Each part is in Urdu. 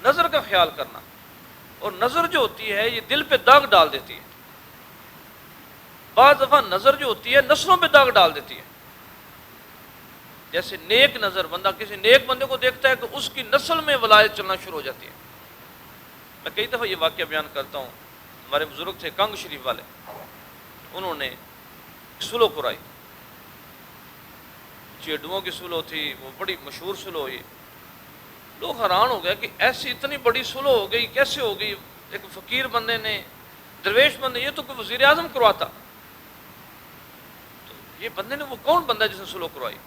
نظر کا خیال کرنا، اور نظر جو ہوتی ہے یہ دل پہ داغ ڈال دیتی ہے، بعض دفعہ نظر جو ہوتی ہے نسلوں پہ داغ ڈال دیتی ہے۔ جیسے نیک نظر، بندہ کسی نیک بندے کو دیکھتا ہے کہ اس کی نسل میں ولایت چلنا شروع ہو جاتی ہے۔ میں کئی دفعہ یہ واقعہ بیان کرتا ہوں، ہمارے بزرگ تھے کنگ شریف والے، انہوں نے سلو کرائی، چیڈوؤں کی سلو تھی، وہ بڑی مشہور سلو ہوئی، لوگ حیران ہو گئے کہ ایسی اتنی بڑی سلو ہو گئی، کیسے ہو گئی؟ ایک فقیر بندے نے، درویش بندے، یہ تو کوئی وزیر اعظم کرواتا، تو یہ بندے نے، وہ کون بندہ جس نے سلو کروائی؟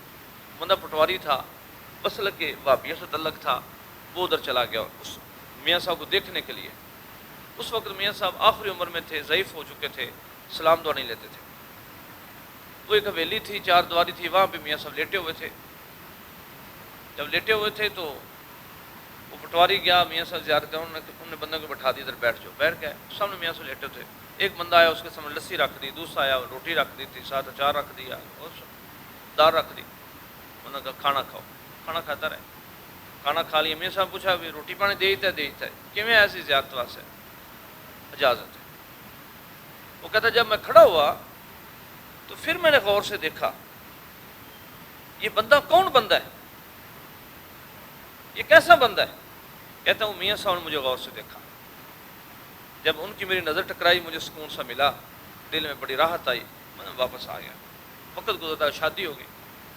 بندہ پٹواری تھا، مسلک کے وابیہ سے تعلق تھا، وہ ادھر چلا گیا اس میاں صاحب کو دیکھنے کے لیے۔ اس وقت میاں صاحب آخری عمر میں تھے، ضعیف ہو چکے تھے، سلام دعا نہیں لیتے تھے۔ وہ ایک حویلی تھی، 4 دیواری تھی، وہاں پہ میاں صاحب لیٹے ہوئے تھے۔ جب لیٹے ہوئے تھے تو وہ پٹواری گیا میاں صاحب زیارت کر، انہوں نے بندوں کو بٹھا دی، ادھر بیٹھ جاؤ، بیٹھ گئے، سامنے میاں صاحب لیٹے تھے۔ ایک بندہ آیا، اس کے سامنے لسی رکھ دی، دوسرا آیا روٹی رکھ دی تھی، ساتھ اچار رکھ دیا اور دال رکھ دی۔ انہوں نے کہا کھانا کھاؤ، کھانا کھاتا رہے، کھانا کھا لیا۔ میاں صاحب پوچھا بھی روٹی پانی دیتا ہے کیویں ایسی زیارت واسطے؟ اجازت ہے۔ وہ کہتا جب میں کھڑا ہوا تو پھر میں نے غور سے دیکھا یہ بندہ کون بندہ ہے، یہ کیسا بندہ ہے؟ کہتا ہوں میاں صاحب نے مجھے غور سے دیکھا، جب ان کی میری نظر ٹکرائی مجھے سکون سا ملا، دل میں بڑی راحت آئی، میں واپس آ گیا۔ وقت گزرتا، شادی ہو گئی،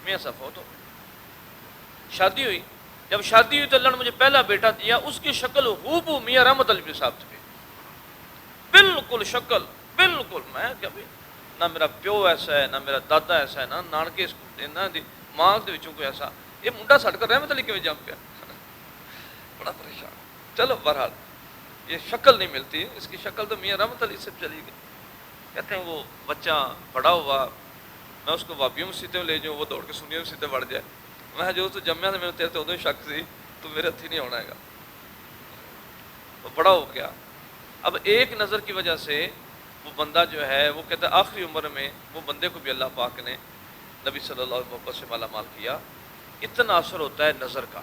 میاں صاحب فوت ہو گئی، شادی ہوئی۔ جب شادی ہوئی تو اللہ نے مجھے پہلا بیٹا دیا، اس کی شکل ہو میاں رحمت علی صاحب تھے، بالکل شکل بالکل۔ میں کیا بھی نہ میرا پیو ایسا ہے، نہ میرا دادا ایسا ہے، نہ نانکے نہ ماں کے وچوں کوئی ایسا، یہ منڈا سٹ کر رحمت علی کیوں جم پیا؟ بڑا پریشان۔ چلو بہرحال یہ شکل نہیں ملتی، اس کی شکل تو میاں رحمت علی سے چلی گئی۔ کہتے ہیں وہ بچہ بڑا ہوا، میں اس کو وابیوں میں سیتے لے جاؤں، وہ دوڑ کے سنیوں میں سیتے بڑھ جائے، میں جو تو جمیا تھا میرے تیرے تو ادھر شک سی، تو میرے ہتھی نہیں ہونا ہے گا۔ وہ بڑا ہو گیا، اب ایک نظر کی وجہ سے وہ بندہ جو ہے، وہ کہتا ہے آخری عمر میں وہ بندے کو بھی اللہ پاک نے نبی صلی اللہ علیہ وسلم سے مالا مال کیا۔ اتنا اثر ہوتا ہے نظر کا،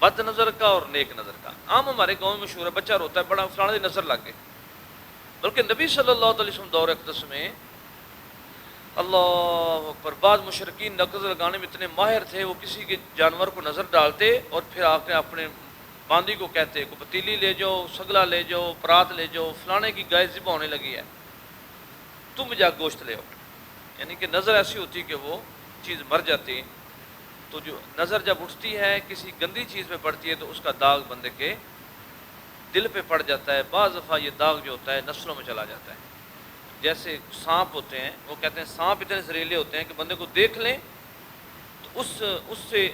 بد نظر کا اور نیک نظر کا۔ عام ہمارے گاؤں میں مشہور ہے، بچہ روتا ہے بڑا فلانے دی نظر لگ گئی، بلکہ نبی صلی اللہ علیہ وسلم دور اقدس میں اللہ اکبر، بعض مشرکین نظر لگانے میں اتنے ماہر تھے، وہ کسی کے جانور کو نظر ڈالتے اور پھر آ کے اپنے باندی کو کہتے کو پتیلی لے جاؤ، سگلا لے جاؤ، پرات لے جاؤ، فلانے کی گائے ذبح ہونے لگی ہے، تم جا گوشت لے آؤ۔ یعنی کہ نظر ایسی ہوتی کہ وہ چیز مر جاتی۔ تو جو نظر جب اٹھتی ہے کسی گندی چیز پہ پڑتی ہے تو اس کا داغ بندے کے دل پہ پڑ جاتا ہے۔ بعض دفعہ یہ داغ جو ہوتا ہے نسلوں میں چلا جاتا ہے۔ جیسے سانپ ہوتے ہیں، وہ کہتے ہیں سانپ اتنے زہریلے ہوتے ہیں کہ بندے کو دیکھ لیں تو اس سے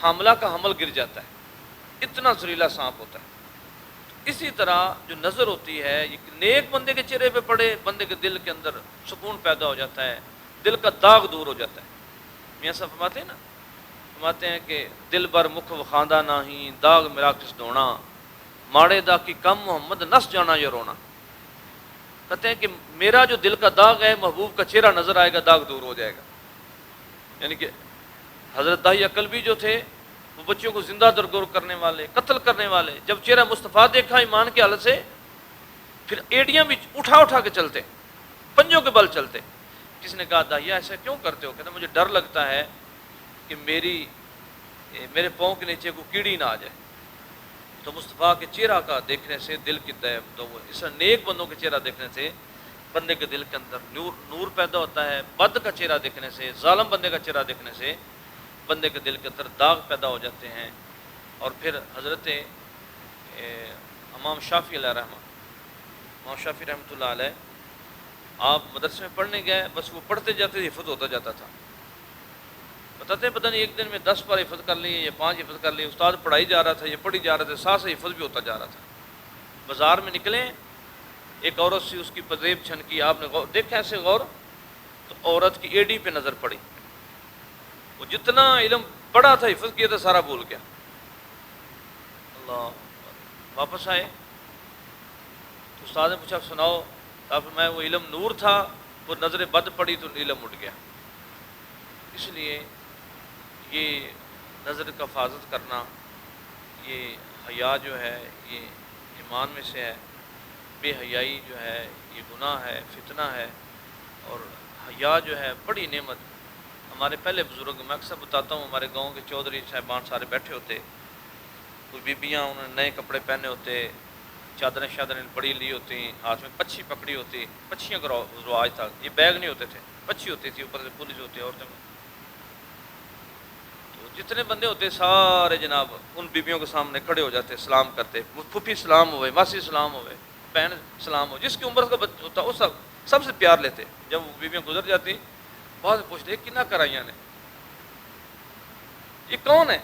حاملہ کا حمل گر جاتا ہے، اتنا زہریلا سانپ ہوتا ہے۔ اسی طرح جو نظر ہوتی ہے یہ نیک بندے کے چہرے پہ پڑے، بندے کے دل کے اندر سکون پیدا ہو جاتا ہے، دل کا داغ دور ہو جاتا ہے۔ میاں صاحب فرماتے ہیں نا، فرماتے ہیں کہ دل بر مکھ وخاندہ نہیں، داغ میرا کس دونا، ماڑے دا کی کم محمد نس جانا یا رونا۔ کہتے ہیں کہ میرا جو دل کا داغ ہے، محبوب کا چہرہ نظر آئے گا، داغ دور ہو جائے گا۔ یعنی کہ حضرت داہیہ کلبی جو تھے، وہ بچوں کو زندہ درگور کرنے والے، قتل کرنے والے، جب چہرہ مصطفیٰ دیکھا ایمان کے حالت سے، پھر ایڈیاں بھی اٹھا اٹھا کے چلتے، پنجوں کے بل چلتے۔ کسی نے کہا داہیہ ایسا کیوں کرتے ہو؟ کہتے مجھے ڈر لگتا ہے کہ میرے پاؤں کے نیچے کوئی کیڑی نہ آ جائے۔ تو مصطفیٰ کے چہرہ کا دیکھنے سے دل کی اس نیک بندوں کے چہرہ دیکھنے سے بندے کے دل کے اندر نور پیدا ہوتا ہے۔ بد کا چہرہ دیکھنے سے، ظالم بندے کا چہرہ دیکھنے سے بندے کے دل کے اندر داغ پیدا ہو جاتے ہیں۔ اور پھر حضرت امام شافعی علیہ رحمہ، امام شافعی رحمۃ اللہ علیہ، آپ مدرسے میں پڑھنے گئے، بس وہ پڑھتے جاتے حفظ ہوتا جاتا تھا۔ بتاتے ہیں پتہ نہیں ایک دن میں 10 بار حفظ کر لیے یا 5 حفظ کر لیے، استاد پڑھائی جا رہا تھا، یہ پڑھی جا رہا تھا، ساتھ سے حفظ بھی ہوتا جا رہا تھا۔ بازار میں نکلے، ایک عورت سی اس کی پزیب چھنکی، آپ نے دیکھا ایسے غور، تو عورت کی ایڈی پہ نظر پڑی، وہ جتنا علم پڑھا تھا حفظ کیا تھا سارا بھول گیا۔ اللہ، واپس آئے تو استاد نے پوچھا سناؤ، آپ میں وہ علم نور تھا، وہ نظر بد پڑی تو علم اٹھ گیا۔ اس لیے یہ نظر کا حفاظت کرنا یہ حیا جو ہے یہ ایمان میں سے ہے، بے حیائی جو ہے یہ گناہ ہے، فتنہ ہے، اور حیا جو ہے بڑی نعمت۔ ہمارے پہلے بزرگ، میں اکثر بتاتا ہوں، ہمارے گاؤں کے چودھری صاحبان سارے بیٹھے ہوتے، کوئی بیبیاں انہوں نے نئے کپڑے پہنے ہوتے، چادریں شادریں بڑی لی ہوتی، ہاتھ میں پچھی پکڑی ہوتی، پچھیوں کا رواج تھا، یہ بیگ نہیں ہوتے تھے، پچھی ہوتی تھی اوپر سے پولیس ہوتی ہے عورتوں میں، تو جتنے بندے ہوتے سارے جناب ان بیبیوں کے سامنے کھڑے ہو جاتے، سلام کرتے، پھوپھی سلام ہوئے، ماسی سلام ہوئے، بہن سلام ہو، جس کی عمر کا ہوتا وہ سب سے پیار لیتے۔ جب وہ بیبیاں گزر جاتی بعد میں پوچھتے کنا کرائیاں نے، یہ کون ہے؟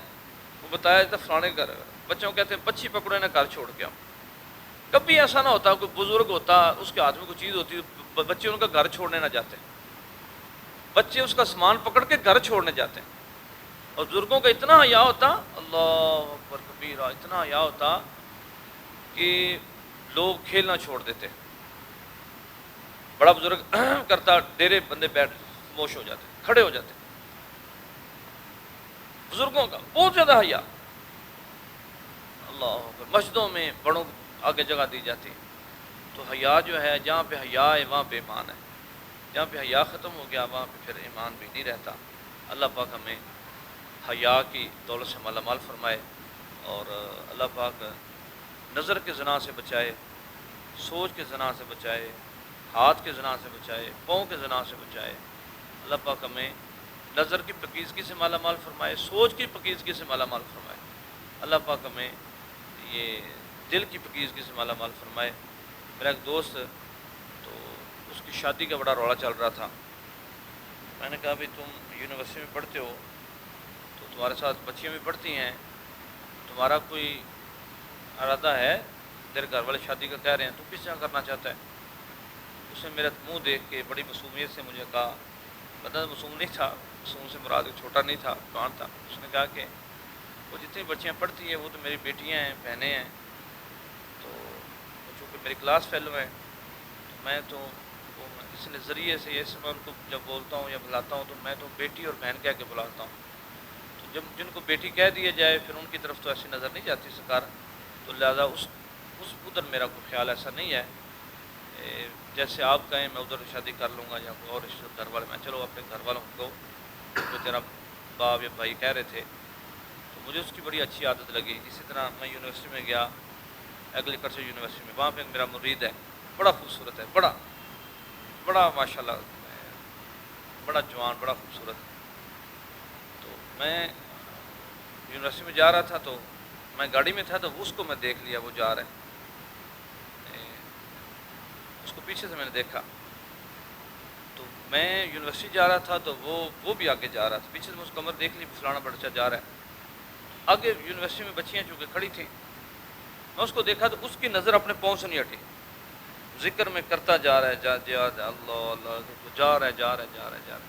وہ بتایا جاتا فلانے گھر، بچوں کہتے ہیں پچھی پکڑو انہیں گھر چھوڑ کے آؤ۔ کبھی ایسا نہ ہوتا کوئی بزرگ ہوتا اس کے ہاتھ میں کوئی چیز ہوتی بچے ان کا گھر چھوڑنے نہ جاتے، بچے اس کا سامان پکڑ کے گھر چھوڑنے جاتے ہیں، اور بزرگوں کا اتنا حیا ہوتا، اللہ اکبر کبیرہ، اتنا حیا ہوتا کہ لوگ کھیلنا چھوڑ دیتے، بڑا بزرگ کرتا ڈیرے بندے بیٹھ خاموش ہو جاتے، کھڑے ہو جاتے، بزرگوں کا بہت زیادہ حیا۔ اللہ اکبر، مسجدوں میں بڑوں آگے جگہ دی جاتی، تو حیا جو ہے جہاں پہ حیا ہے وہاں پہ ایمان ہے، جہاں پہ حیا ختم ہو گیا وہاں پہ پھر ایمان بھی نہیں رہتا۔ اللہ پاک ہمیں حیا کی دولت سے مالا مال فرمائے، اور اللہ پاک نظر کے زنا سے بچائے، سوچ کے زنا سے بچائے، ہاتھ کے زنا سے بچائے، پاؤں کے زنا سے بچائے۔ اللہ پاک ہمیں نظر کی پاکیزگی سے مالا مال فرمائے، سوچ کی پاکیزگی سے مالا مال فرمائے۔ اللہ پاک ہمیں یہ دل کی پاکیزگی سے مالا مال فرمائے۔ میرا ایک دوست، تو اس کی شادی کا بڑا روڑا چل رہا تھا، میں نے کہا بھی تم یونیورسٹی میں پڑھتے ہو تو تمہارے ساتھ بچیاں بھی پڑھتی ہیں، تمہارا کوئی ارادہ ہے؟ تیرے گھر والے شادی کا کہہ رہے ہیں، تو کس جگہ کرنا چاہتا ہے؟ اس نے میرا منہ دیکھ کے بڑی معصومیت سے مجھے کہا، بندہ معصوم نہیں تھا، معصوم سے مراد چھوٹا نہیں تھا، کون تھا؟ اس نے کہا کہ وہ جتنی بچیاں پڑھتی ہیں وہ تو میری بیٹیاں ہیں، بہنیں ہیں، تو چونکہ میری کلاس فیلو ہیں، تو میں تو اس نظریے سے اس میں ان کو جب بولتا ہوں یا بلاتا ہوں تو میں تو بیٹی اور بہن کہہ کے بلاتا ہوں، تو جب جن کو بیٹی کہہ دیا جائے پھر ان کی طرف تو ایسی نظر نہیں جاتی سرکار، تو لہٰذا اس ادھر میرا کوئی خیال ایسا نہیں ہے، جیسے آپ کہیں میں ادھر شادی کر لوں گا یا کوئی اور رشتے گھر والے، میں چلو اپنے گھر والوں کو جو تیرا باپ یا بھائی کہہ رہے تھے، تو مجھے اس کی بڑی اچھی عادت لگی۔ اسی طرح میں یونیورسٹی میں گیا، ایگریکلچر یونیورسٹی میں، وہاں پہ میرا مرید ہے، بڑا خوبصورت ہے، بڑا ماشاءاللہ، بڑا جوان، بڑا خوبصورت، تو میں یونیورسٹی میں جا رہا تھا، تو میں گاڑی میں تھا، تو اس کو میں دیکھ لیا، وہ جا رہا ہے، اس کو پیچھے سے میں نے دیکھا، تو میں یونیورسٹی جا رہا تھا تو وہ بھی آگے جا رہا تھا، پیچھے سے میں اس کمر دیکھ لی، فلانا بڑچہ جا رہا ہے، آگے یونیورسٹی میں بچیاں چونکہ کھڑی تھیں، میں اس کو دیکھا تو اس کی نظر اپنے پاؤں سے نہیں ہٹی، ذکر میں کرتا جا رہا ہے، اللہ جا رہا ہے،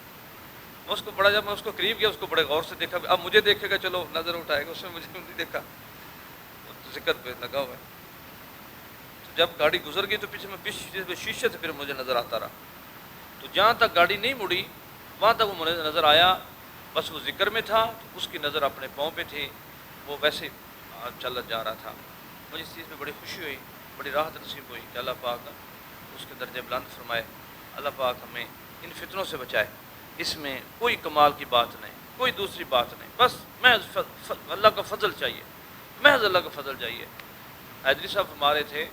میں اس کو جب میں اس کو قریب گیا، اس کو بڑے غور سے دیکھا، اب مجھے دیکھے گا چلو نظر اٹھائے گا، اس نے مجھے نہیں دیکھا، ذکر پہ لگا ہوا ہے، تو جب گاڑی گزر گئی تو پیچھے میں شیشے سے پھر مجھے نظر آتا رہا، تو جہاں تک گاڑی نہیں مڑی وہاں تک وہ مجھے نظر آیا، بس وہ ذکر میں تھا، اس کی نظر اپنے پاؤں پہ تھی، وہ ویسے چل جا رہا تھا۔ مجھے اس چیز پہ بڑی خوشی ہوئی، بڑی راحت نصیب ہوئی کہ اللہ پاک اس کے درجے بلند فرمائے، اللہ پاک ہمیں ان فتنوں سے بچائے۔ اس میں کوئی کمال کی بات نہیں، کوئی دوسری بات نہیں، بس محض اللہ کا فضل چاہیے، محض اللہ کا فضل چاہیے۔ حیدری صاحب ہمارے تھے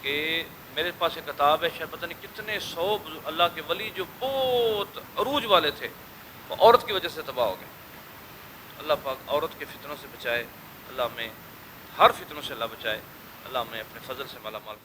کہ میرے پاس ایک کتاب ہے، شاید پتہ نہیں کتنے 100 اللہ کے ولی جو بہت عروج والے تھے، وہ عورت کی وجہ سے تباہ ہو گئے۔ اللہ پاک عورت کے فتنوں سے بچائے، اللہ ہمیں ہر فتنوں سے اللہ بچائے، اللہ ہمیں اپنے فضل سے مالا مال